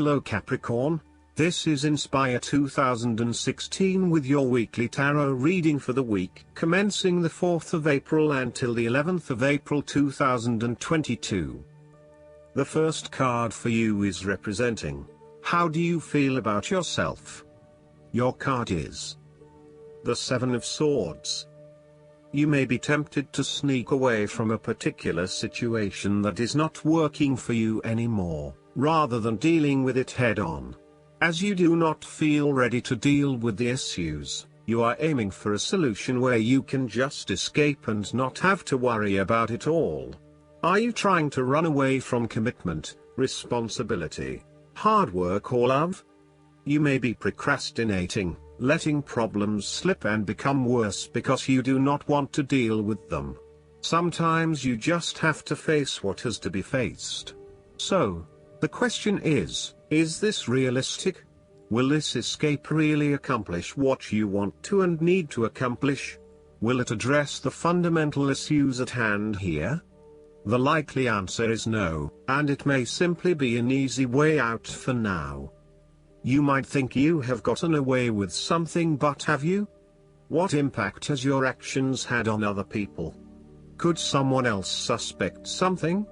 Hello Capricorn, this is Inspire 2016 with your weekly tarot reading for the week commencing the 4th of April until the 11th of April 2022. The first card for you is representing, how do you feel about yourself? Your card is the Seven of Swords. You may be tempted to sneak away from a particular situation that is not working for you anymore, rather than dealing with it head-on. As you do not feel ready to deal with the issues, you are aiming for a solution where you can just escape and not have to worry about it all. Are you trying to run away from commitment, responsibility, hard work or love? You may be procrastinating, letting problems slip and become worse because you do not want to deal with them. Sometimes you just have to face what has to be faced. So, the question is this realistic? Will this escape really accomplish what you want to and need to accomplish? Will it address the fundamental issues at hand here? The likely answer is no, and it may simply be an easy way out for now. You might think you have gotten away with something, but have you? What impact has your actions had on other people? Could someone else suspect something?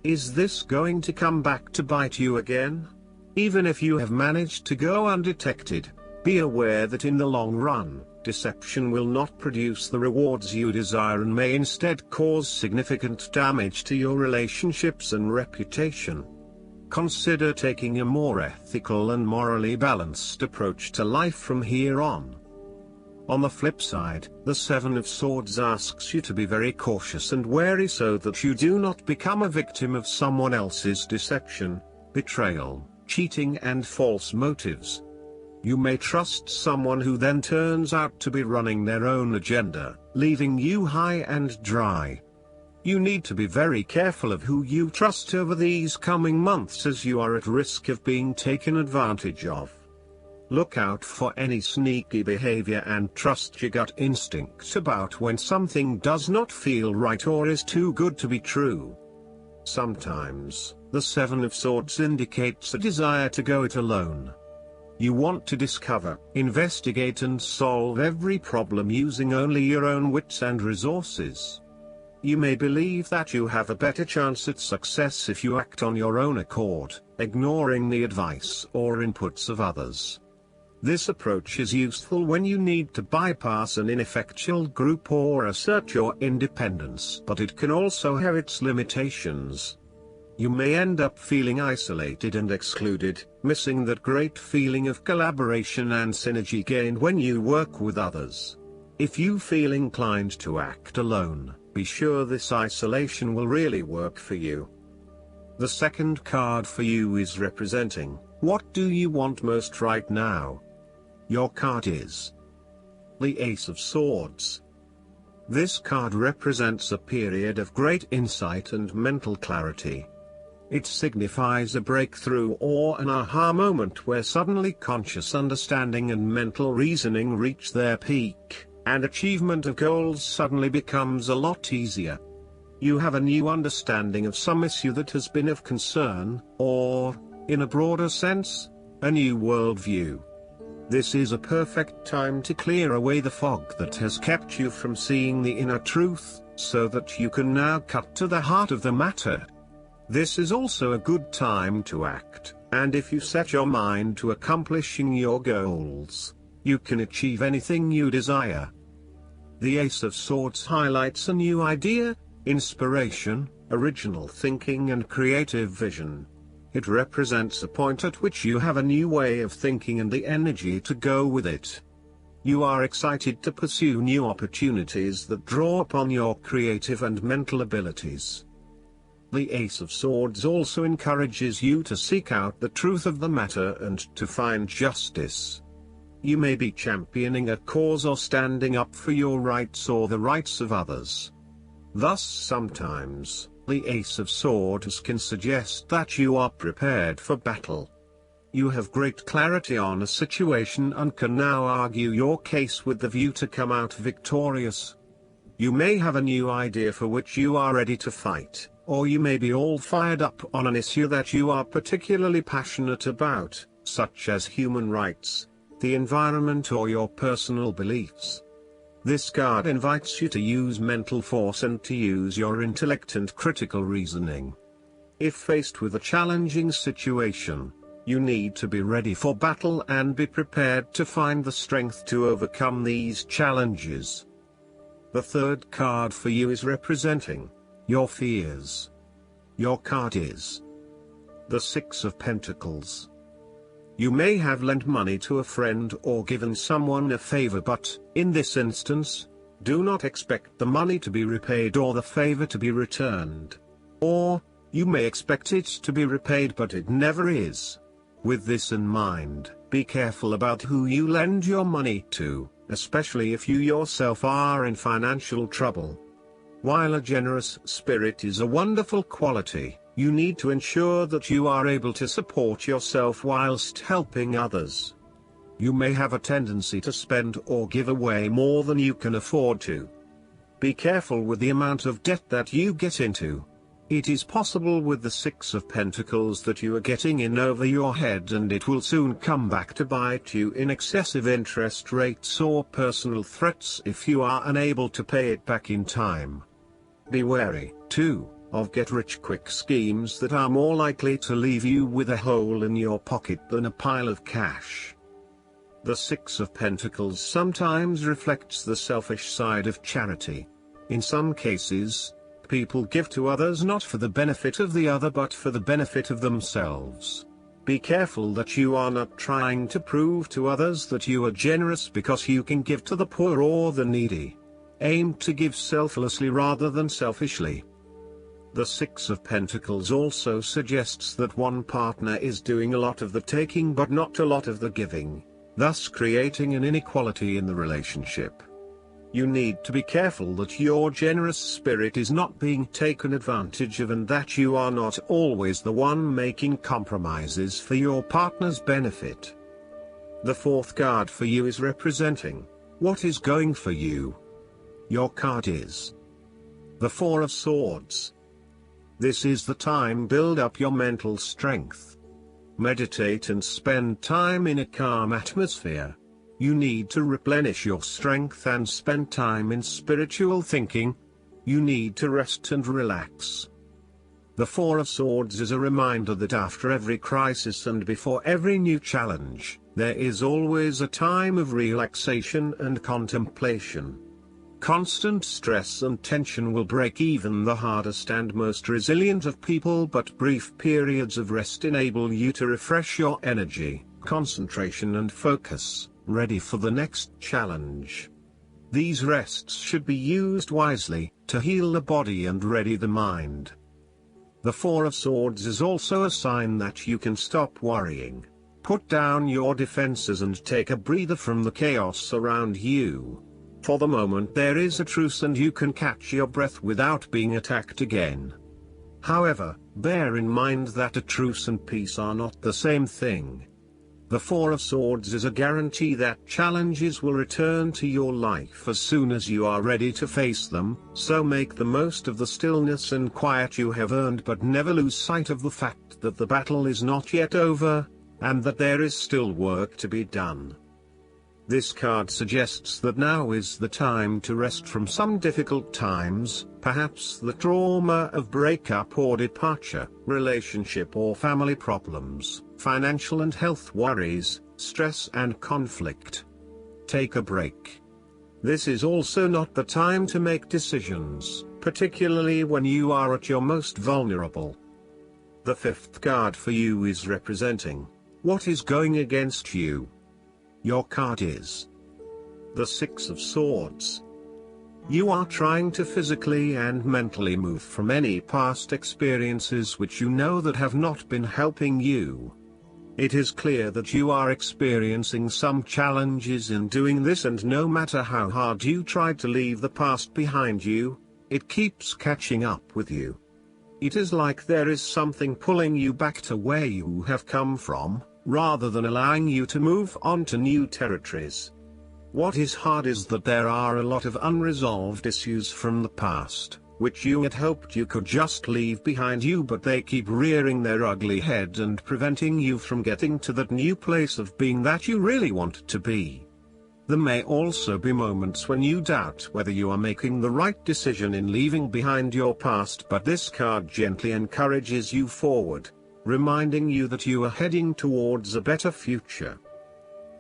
Is this going to come back to bite you again? Even if you have managed to go undetected, be aware that in the long run, deception will not produce the rewards you desire and may instead cause significant damage to your relationships and reputation. Consider taking a more ethical and morally balanced approach to life from here on. On the flip side, the Seven of Swords asks you to be very cautious and wary so that you do not become a victim of someone else's deception, betrayal, cheating and false motives. You may trust someone who then turns out to be running their own agenda, leaving you high and dry. You need to be very careful of who you trust over these coming months, as you are at risk of being taken advantage of. Look out for any sneaky behavior and trust your gut instinct about when something does not feel right or is too good to be true. Sometimes, the Seven of Swords indicates a desire to go it alone. You want to discover, investigate and solve every problem using only your own wits and resources. You may believe that you have a better chance at success if you act on your own accord, ignoring the advice or inputs of others. This approach is useful when you need to bypass an ineffectual group or assert your independence, but it can also have its limitations. You may end up feeling isolated and excluded, missing that great feeling of collaboration and synergy gained when you work with others. If you feel inclined to act alone, be sure this isolation will really work for you. The second card for you is representing, what do you want most right now? Your card is the Ace of Swords. This card represents a period of great insight and mental clarity. It signifies a breakthrough or an aha moment where suddenly conscious understanding and mental reasoning reach their peak, and achievement of goals suddenly becomes a lot easier. You have a new understanding of some issue that has been of concern, or, in a broader sense, a new worldview. This is a perfect time to clear away the fog that has kept you from seeing the inner truth, so that you can now cut to the heart of the matter. This is also a good time to act, and if you set your mind to accomplishing your goals, you can achieve anything you desire. The Ace of Swords highlights a new idea, inspiration, original thinking and creative vision. It represents a point at which you have a new way of thinking and the energy to go with it. You are excited to pursue new opportunities that draw upon your creative and mental abilities. The Ace of Swords also encourages you to seek out the truth of the matter and to find justice. You may be championing a cause or standing up for your rights or the rights of others. Thus sometimes, the Ace of Swords can suggest that you are prepared for battle. You have great clarity on a situation and can now argue your case with the view to come out victorious. You may have a new idea for which you are ready to fight, or you may be all fired up on an issue that you are particularly passionate about, such as human rights, the environment, or your personal beliefs. This card invites you to use mental force and to use your intellect and critical reasoning. If faced with a challenging situation, you need to be ready for battle and be prepared to find the strength to overcome these challenges. The third card for you is representing your fears. Your card is the Six of Pentacles. You may have lent money to a friend or given someone a favor, but, in this instance, do not expect the money to be repaid or the favor to be returned. Or, you may expect it to be repaid but it never is. With this in mind, be careful about who you lend your money to, especially if you yourself are in financial trouble. While a generous spirit is a wonderful quality, you need to ensure that you are able to support yourself whilst helping others. You may have a tendency to spend or give away more than you can afford to. Be careful with the amount of debt that you get into. It is possible with the Six of Pentacles that you are getting in over your head, and it will soon come back to bite you in excessive interest rates or personal threats if you are unable to pay it back in time. Be wary, too, of get-rich-quick schemes that are more likely to leave you with a hole in your pocket than a pile of cash. The Six of Pentacles sometimes reflects the selfish side of charity. In some cases, people give to others not for the benefit of the other but for the benefit of themselves. Be careful that you are not trying to prove to others that you are generous because you can give to the poor or the needy. Aim to give selflessly rather than selfishly. The Six of Pentacles also suggests that one partner is doing a lot of the taking but not a lot of the giving, thus creating an inequality in the relationship. You need to be careful that your generous spirit is not being taken advantage of and that you are not always the one making compromises for your partner's benefit. The fourth card for you is representing what is going for you. Your card is the Four of Swords. This is the time to build up your mental strength. Meditate and spend time in a calm atmosphere. You need to replenish your strength and spend time in spiritual thinking. You need to rest and relax. The Four of Swords is a reminder that after every crisis and before every new challenge, there is always a time of relaxation and contemplation. Constant stress and tension will break even the hardest and most resilient of people, but brief periods of rest enable you to refresh your energy, concentration and focus, ready for the next challenge. These rests should be used wisely, to heal the body and ready the mind. The Four of Swords is also a sign that you can stop worrying, put down your defenses and take a breather from the chaos around you. For the moment there is a truce and you can catch your breath without being attacked again. However, bear in mind that a truce and peace are not the same thing. The Four of Swords is a guarantee that challenges will return to your life as soon as you are ready to face them, so make the most of the stillness and quiet you have earned, but never lose sight of the fact that the battle is not yet over, and that there is still work to be done. This card suggests that now is the time to rest from some difficult times, perhaps the trauma of breakup or departure, relationship or family problems, financial and health worries, stress and conflict. Take a break. This is also not the time to make decisions, particularly when you are at your most vulnerable. The fifth card for you is representing what is going against you. Your card is the Six of Swords. You are trying to physically and mentally move from any past experiences which you know that have not been helping you. It is clear that you are experiencing some challenges in doing this, and no matter how hard you try to leave the past behind you, it keeps catching up with you. It is like there is something pulling you back to where you have come from, rather than allowing you to move on to new territories. What is hard is that there are a lot of unresolved issues from the past, which you had hoped you could just leave behind you, but they keep rearing their ugly head and preventing you from getting to that new place of being that you really want to be. There may also be moments when you doubt whether you are making the right decision in leaving behind your past, but this card gently encourages you forward, reminding you that you are heading towards a better future.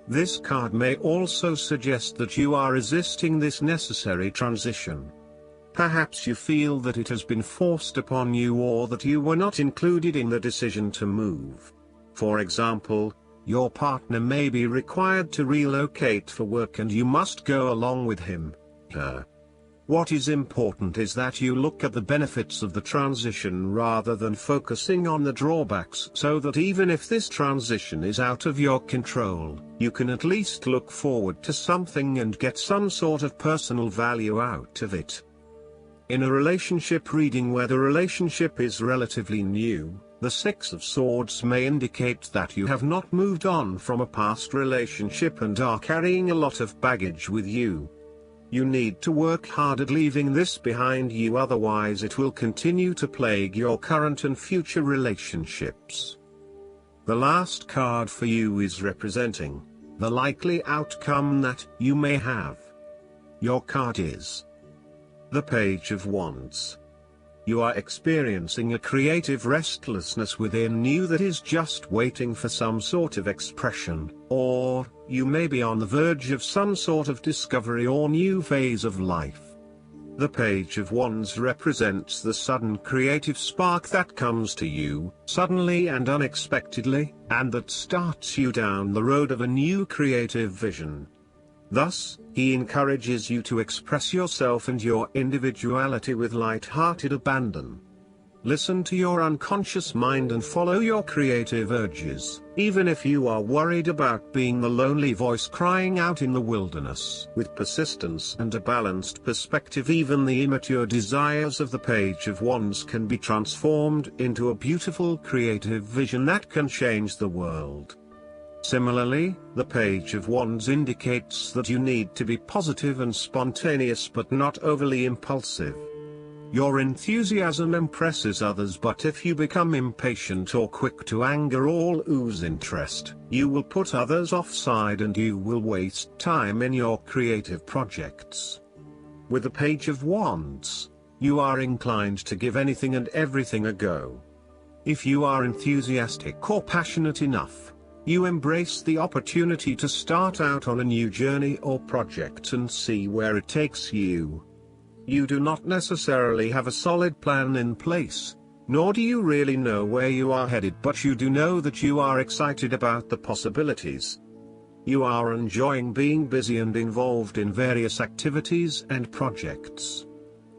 This card may also suggest that you are resisting this necessary transition. Perhaps you feel that it has been forced upon you, or that you were not included in the decision to move. For example, your partner may be required to relocate for work and you must go along with him, her. What is important is that you look at the benefits of the transition rather than focusing on the drawbacks, so that even if this transition is out of your control, you can at least look forward to something and get some sort of personal value out of it. In a relationship reading where the relationship is relatively new, the Six of Swords may indicate that you have not moved on from a past relationship and are carrying a lot of baggage with you. You need to work hard at leaving this behind you, otherwise it will continue to plague your current and future relationships. The last card for you is representing the likely outcome that you may have. Your card is the Page of Wands. You are experiencing a creative restlessness within you that is just waiting for some sort of expression, or you may be on the verge of some sort of discovery or new phase of life. The Page of Wands represents the sudden creative spark that comes to you, suddenly and unexpectedly, and that starts you down the road of a new creative vision. Thus, he encourages you to express yourself and your individuality with light-hearted abandon. Listen to your unconscious mind and follow your creative urges, even if you are worried about being the lonely voice crying out in the wilderness. With persistence and a balanced perspective, even the immature desires of the Page of Wands can be transformed into a beautiful creative vision that can change the world. Similarly, the Page of Wands indicates that you need to be positive and spontaneous but not overly impulsive. Your enthusiasm impresses others, but if you become impatient or quick to anger or lose interest, you will put others offside and you will waste time in your creative projects. With the Page of Wands, you are inclined to give anything and everything a go. If you are enthusiastic or passionate enough, you embrace the opportunity to start out on a new journey or project and see where it takes you. You do not necessarily have a solid plan in place, nor do you really know where you are headed, but you do know that you are excited about the possibilities. You are enjoying being busy and involved in various activities and projects.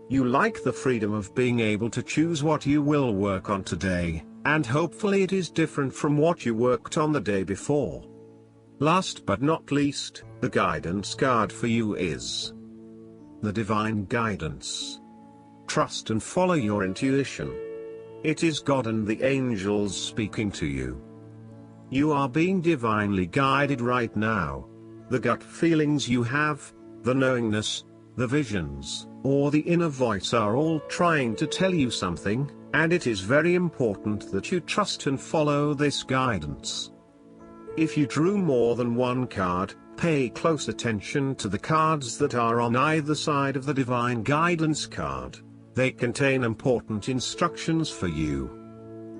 You like the freedom of being able to choose what you will work on today, and hopefully it is different from what you worked on the day before. Last but not least, the guidance card for you is the Divine Guidance. Trust and follow your intuition. It is God and the angels speaking to you. You are being divinely guided right now. The gut feelings you have, the knowingness, the visions, or the inner voice are all trying to tell you something, and it is very important that you trust and follow this guidance. If you drew more than one card, pay close attention to the cards that are on either side of the Divine Guidance card. They contain important instructions for you.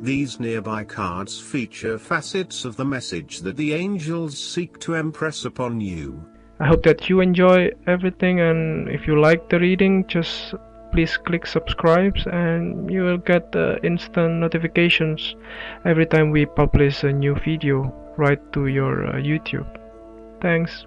These nearby cards feature facets of the message that the angels seek to impress upon you. I hope that you enjoy everything, and if you like the reading, just please click subscribe and you will get instant notifications every time we publish a new video right to your YouTube. Thanks.